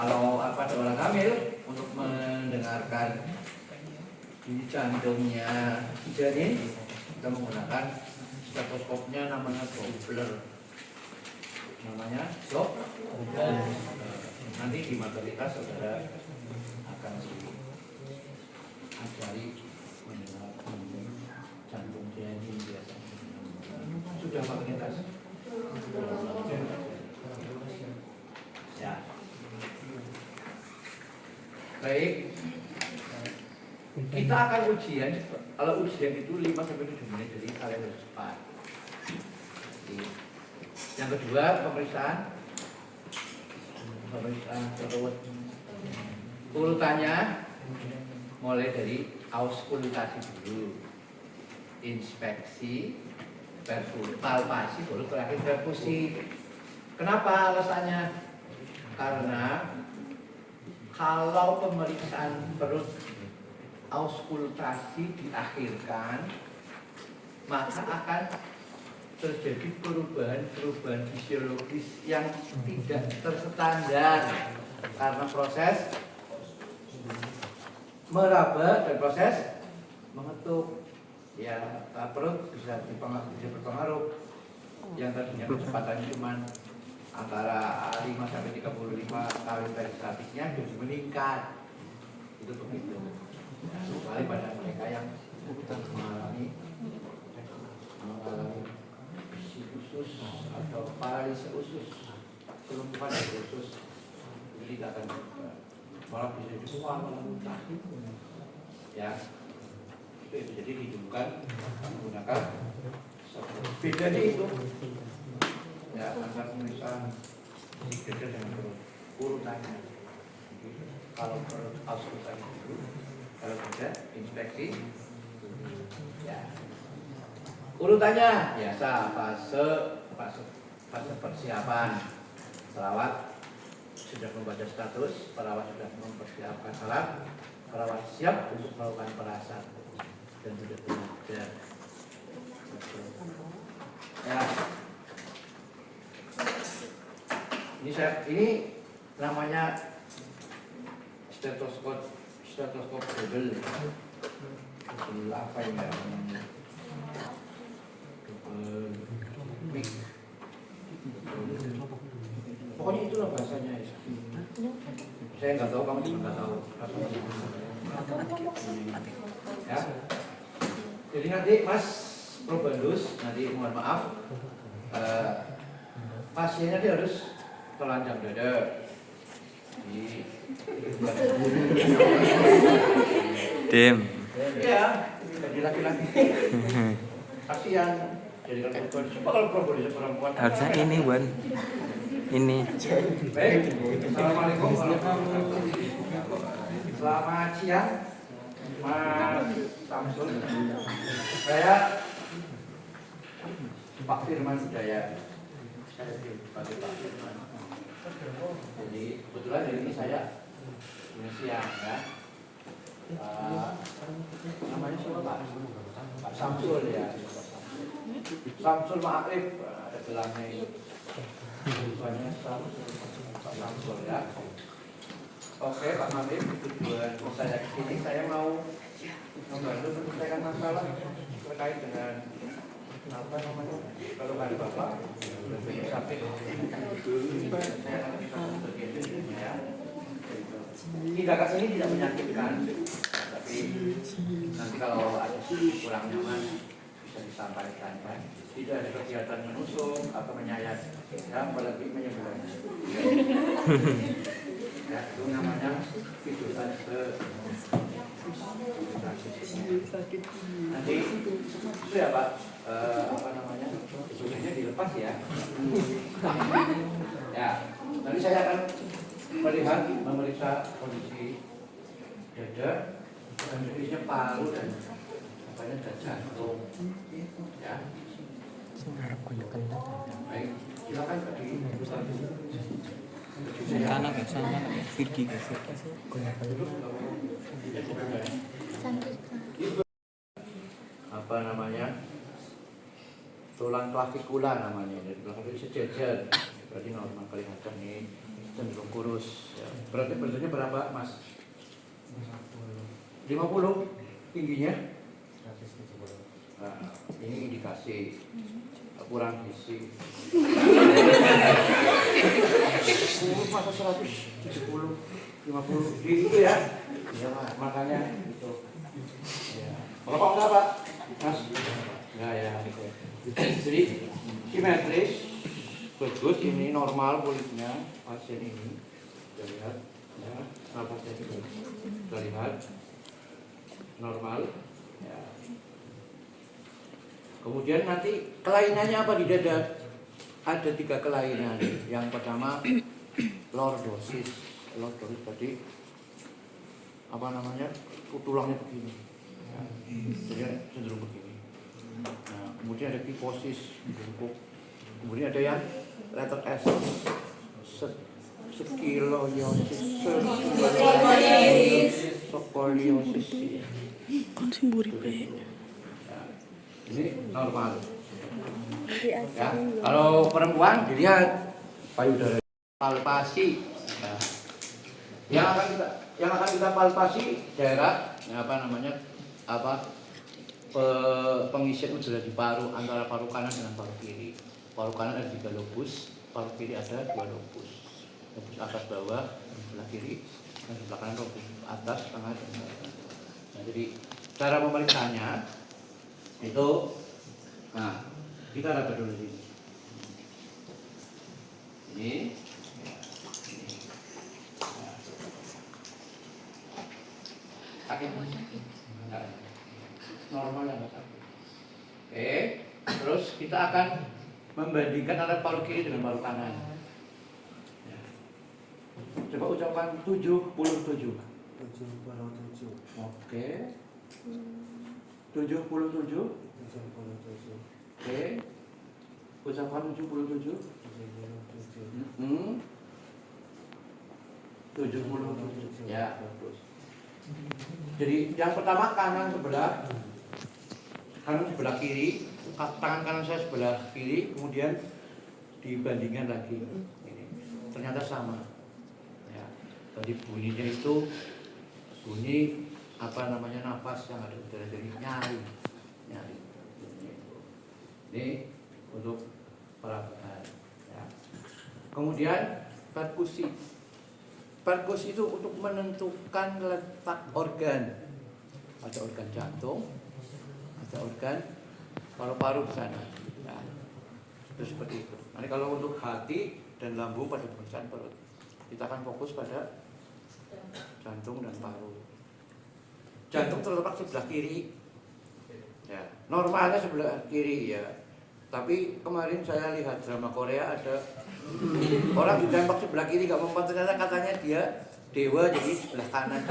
Kalau pada orang hamil untuk mendengarkan di jantungnya janin, kita menggunakan stetoskopnya namanya Doppler. Namanya Doppler. Nanti di materi saudara akan diajari mendengar jantung janin biasanya. Sudah pakai tas? Ya. Baik. Kita akan ujian. Kalau ujian itu 5-7 menit, jadi kalian harus cepat. Yang kedua, pemeriksaan terus. Urutannya mulai dari auskultasi dulu, inspeksi, palpasi, baru terakhir perfusi. Kenapa alasannya? Karena kalau pemeriksaan perut auskultasi diakhirkan, maka akan terjadi perubahan fisiologis yang tidak terstandar karena proses meraba dan proses mengetuk. Ya, perut bisa berpengaruh. Yang tadinya kecepatannya cuma antara 5-35 kali per statisnya jadi meningkat. Itu begitu. Kecuali pada mereka yang mengalami besi usus atau paralisa usus, kelumpuhan dari usus, jadi tidak akan malah bisa dibuang, malah muntah. Ya, itu jadi dihidupkan menggunakan bedanya itu. Ya, antara pemeriksaan beda dengan perut urutannya. Kalau perut auskultasi dulu, kalau tidak inspeksi. Ya. Urutannya biasa fase persiapan. Perawat sudah membaca status, perawat sudah mempersiapkan alat, perawat siap untuk melakukan perasan dan sudah belajar. Ya. Ini namanya stetoskop double. Apa ini namanya? Mic. Pokoknya itulah bahasanya ya. Saya nggak tahu, kamu juga nggak tahu. Ya. Jadi nanti Mas Probandus, nanti mohon maaf, pasiennya dia harus telanjang dada. Dim. Iya, jadi laki-laki. Kasihan. Jadi kalau Probandus perempuan. Harusnya ini, Wan. Ini. Baik. Assalamualaikum warahmatullahi wabarakatuh. Selamat siang, Mas Samsul. Saya Pak Firman Sudaya. Saya dipanggil Pak Firman. Jadi kebetulan hari ini saya siang ya. Namanya siapa Pak? Pak Samsul ya. Samsul Ma'arif, ada gelangnya itu. Bukannya Pak Samsul ya. Oke Pak Ma'arif, tujuan saya kesini saya mau membantu menyelesaikan masalah terkait dengan apa namanya kalau ada bapak lebih sakit saya akan bisa berbicara ya. Tindakan ini tidak menyakitkan, tapi nanti kalau ada kurang nyaman bisa disampaikan kan. Tidak ada kegiatan menusuk atau menyayat, ya apalagi menyembelih. Ya itu namanya kehidupan nanti itu ya Pak, apa namanya sebenarnya dilepas ya. Ya, nanti saya akan memeriksa kondisi dada dan kondisinya paru dan apanya dan jantung. Ya. Baik, silakan tadi. Sana ke sana, Firki ke apa namanya? Tulang klavikula namanya. Dari tulang itu sejajar. Berarti normal kelihatan nih. cenderung kurus. Ya. Berarti bentuknya berapa, Mas? 50 tingginya? Nah, ini indikasi kurang gizi. Masa 170, 50 di itu ya? Ya, makanya itu. Ya. Kalau enggak Pak, Mas? Enggak ya. Jadi simetris, bagus. Ini normal kulitnya pasien ini. Kita lihat, ya, pasien ini. Kita lihat normal. Ya. Kemudian nanti kelainannya apa di dada? Ada 3 kelainan. Yang pertama lordosis. Lordosis tadi apa namanya? Tulangnya begini. Ya. Jadi cenderung begini. Nah, kemudian ada kifosis, bungkuk. Kemudian ada yang letter S, skoliosis, skoliosis. Ini normal. Ya, kalau perempuan dilihat payudara, palpasi. Ya. Yang akan kita palpasi daerah pengisian udara di paru antara paru kanan dengan paru kiri. Paru kanan ada 3 lobus, paru kiri ada 2 lobus. Lobus atas bawah sebelah kiri, dan sebelah kanan lobus atas tengah dan bawah. Nah, jadi cara memeriksanya itu, nah kita raba dulu ini. Ini. Sakit. Normal yang sakit. Oke, terus kita akan membandingkan antara paru kiri dengan paru kanan. Ya. Coba ucapkan 77. 77. Oke. 77. Oke. Ucapkan 77. 77. Ya, bagus. Jadi yang pertama kanan sebelah kiri, tangan kanan saya sebelah kiri, kemudian dibandingkan lagi. Ini ternyata sama. Ya, tadi bunyinya itu bunyi apa namanya nafas yang ada udara, jadi nyari. Ini untuk perabaan. Ya. Kemudian perkusi. Perkusi itu untuk menentukan letak organ. Ada organ jantung, ada organ paru-paru di sana. Nah, itu seperti itu. Nanti kalau untuk hati dan lambung pada pemeriksaan perut, kita akan fokus pada jantung dan paru. Jantung terletak sebelah kiri. Ya, normalnya sebelah kiri ya. Tapi kemarin saya lihat drama Korea ada orang ditembak sebelah kiri gak mempan, ternyata katanya dia dewa jadi sebelah kanan.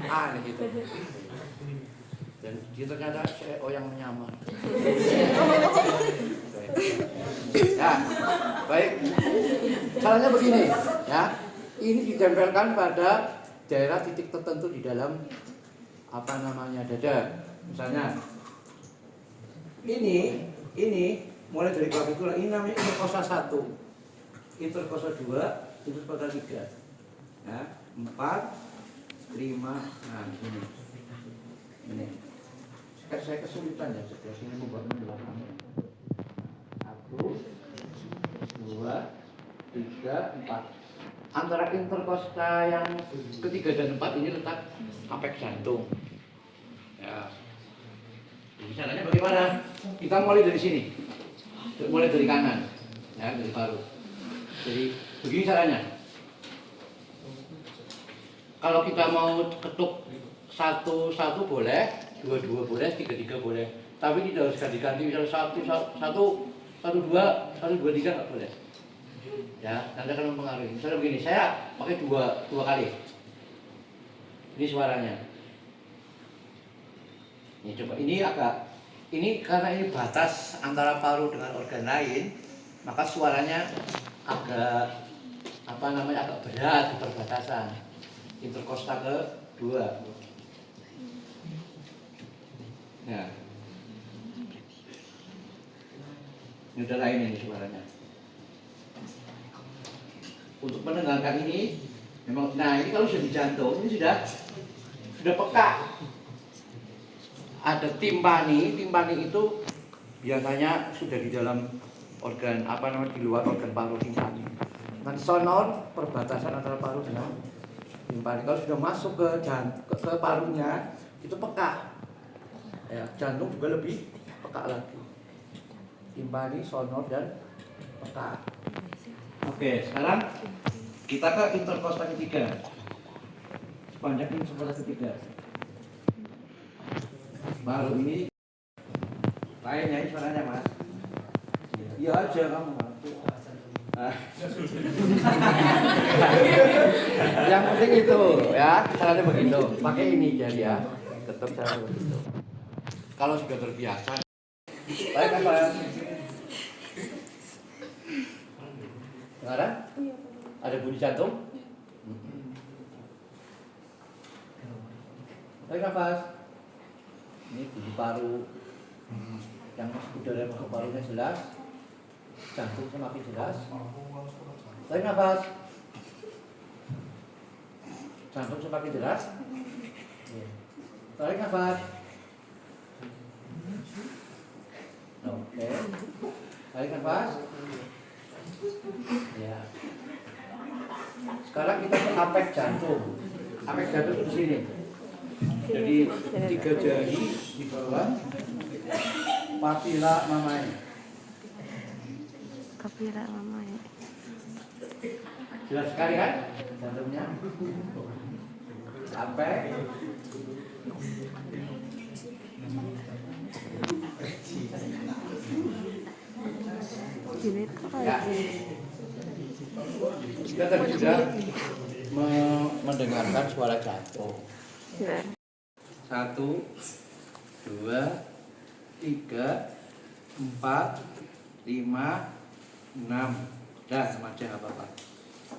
Aneh gitu. Dan dia ternyata CEO yang menyamar. Ya, baik. Caranya begini, ya. Ini ditempelkan pada daerah titik tertentu di dalam apa namanya dada. Misalnya ini mulai dari clavicula, ini namanya interkosa 1, interkosa 2, interkosa 3, ya, 4, 5, nah ini. Saya kesulitan ya sebelah sini membuatnya belakangnya. 1, 2, 3, 4. Antara interkosta yang ketiga dan 4 ini letak apeks jantung. Ya. Jadi caranya bagaimana? Kita mulai dari sini, mulai dari kanan, ya, dari paru. Jadi begini caranya. Kalau kita mau ketuk 1 boleh, 2 boleh, 3 boleh. Tapi tidak harus ganti-ganti. Misalnya 1 2 3 nggak boleh. Ya, nanti akan mempengaruhi. Misalnya begini, saya pakai 2 kali. Ini suaranya. Ini coba, ini karena ini batas antara paru dengan organ lain, maka suaranya agak agak berat di perbatasan. Interkosta ke-2. Nah, ini udah lain ini suaranya. untuk mendengarkan ini memang. Nah ini kalau sudah di jantung ini sudah peka. Ada timpani itu biasanya sudah di dalam organ di luar organ paru timpani. Nanti sonor perbatasan antara paru dengan timpani. Kalau sudah masuk ke parunya itu peka. Ya, jantung juga lebih peka lagi. Timpani, sonor dan peka. Oke, sekarang kita ke interkostal ketiga. Sepanjang interkostal ketiga. Baru ini lainnya suaranya mas. Iya aja kamu. Yang penting itu ya, caranya begitu. Pakai ini jadi ya. Tetap cara begitu. Kalau sudah terbiasa. Baik apa? Sekarang ada bunyi jantung. Tarik nafas. Ini bunyi paru. Yang udara masuk parunya jelas. Jantung semakin jelas. Tarik nafas. Jantung semakin jelas. Tarik nafas. Oke. Tarik nafas. Ya. Sekarang kita ke apek jantung. Apek jantung itu di sini. Jadi 3 jari di bawah papila mamae. Papila mamae. Jelas sekali kan jantungnya? Apek. Ya. Kita tadi sudah mendengarkan suara jantung. 1, 2, 3, 4, 5, 6. Dah sama aja nggak apa-apa.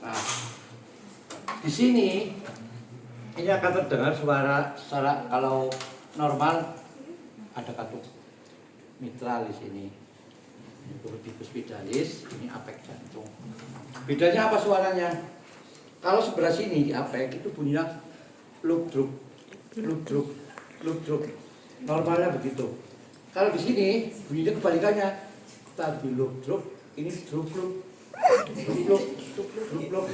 Nah, di sini ini akan terdengar suara kalau normal ada katup mitral di sini. Turbicus pidalis, ini apek jantung. Bedanya apa suaranya? Kalau sebelah sini di apek itu bunyinya luk-druk, luk-druk, luk-druk. Normalnya begitu. Kalau di sini bunyinya kebalikannya. Tadi luk-druk, ini druk-druk, druk-druk, druk-druk.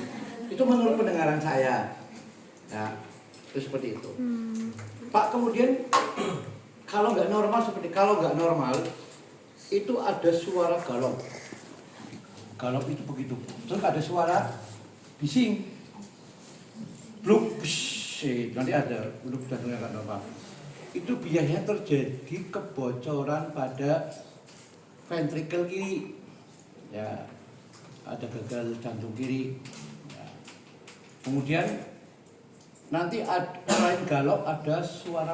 Itu menurut pendengaran saya. Nah, itu seperti itu. Pak, kemudian kalau nggak normal itu ada suara galop. Galop itu begitu. Terus ada suara bising. Bluk, nanti ada bluk jantungnya nggak normal. Itu biasanya terjadi kebocoran pada ventrikel kiri. Ya, ada gagal jantung kiri. Ya. Kemudian nanti selain galop ada suara